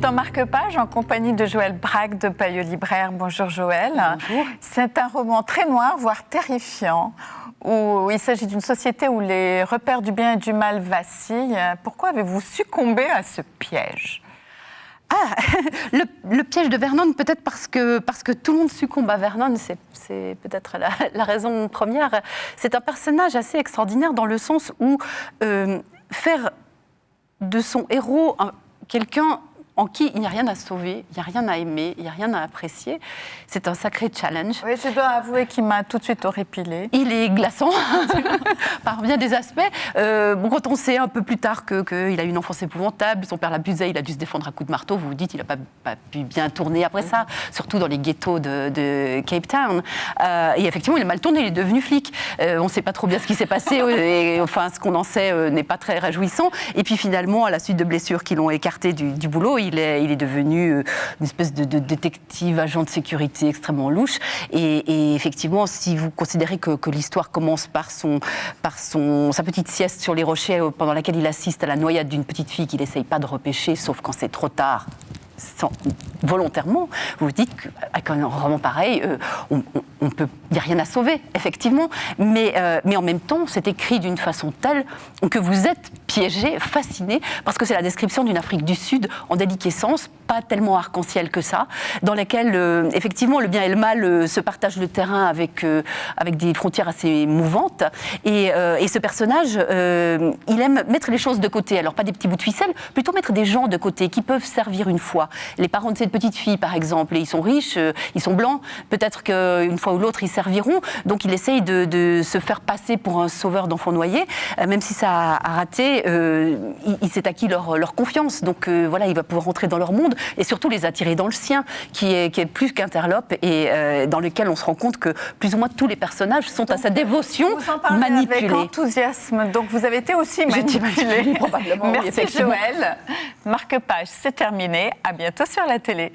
dans Marque-Page en compagnie de Joël Braque de Payot Libraire. Bonjour Joël. Bonjour. C'est un roman très noir, voire terrifiant, où il s'agit d'une société où les repères du bien et du mal vacillent. Pourquoi avez-vous succombé à ce piège ? Le piège de Vernon, peut-être parce que tout le monde succombe à Vernon, c'est peut-être la raison première. C'est un personnage assez extraordinaire dans le sens où faire de son héros quelqu'un en qui il n'y a rien à sauver, il n'y a rien à aimer, il n'y a rien à apprécier, c'est un sacré challenge. Oui, je dois avouer qu'il m'a tout de suite horripilé. Il est glaçant, par bien des aspects. Quand on sait un peu plus tard qu'il a eu une enfance épouvantable, son père l'abusait, il a dû se défendre à coups de marteau, vous vous dites, il n'a pas pu bien tourner après ça, surtout dans les ghettos de Cape Town. Et effectivement, il a mal tourné, il est devenu flic. On ne sait pas trop bien ce qui s'est passé, et enfin, ce qu'on en sait n'est pas très réjouissant. Et puis finalement, à la suite de blessures qui l'ont écarté du boulot, il est devenu une espèce de détective, agent de sécurité extrêmement louche. Et effectivement, si vous considérez que l'histoire commence par sa petite sieste sur les rochers pendant laquelle il assiste à la noyade d'une petite fille qu'il n'essaye pas de repêcher, sauf quand c'est trop tard, volontairement, vous vous dites qu'avec un roman pareil, il n'y a rien à sauver, effectivement, mais en même temps, c'est écrit d'une façon telle que vous êtes piégé, fasciné, parce que c'est la description d'une Afrique du Sud en déliquescence, pas tellement arc-en-ciel que ça, dans laquelle, effectivement, le bien et le mal se partagent le terrain avec des frontières assez mouvantes, et ce personnage, il aime mettre les choses de côté, alors pas des petits bouts de ficelle, plutôt mettre des gens de côté qui peuvent servir une fois. Les parents de cette petite fille, par exemple, ils sont riches, ils sont blancs, peut-être qu'une fois ou l'autre, ils serviront. Donc, il essaye de se faire passer pour un sauveur d'enfants noyés. Même si ça a raté, il s'est acquis leur confiance. Donc, voilà, il va pouvoir rentrer dans leur monde et surtout les attirer dans le sien, qui est plus qu'interlope et dans lequel on se rend compte que plus ou moins tous les personnages sont à sa dévotion vous en parlez manipulés. Avec enthousiasme. Donc, vous avez été aussi manipulé. Probablement. Merci Joël. Marque-Page, c'est terminé. À bientôt sur la télé.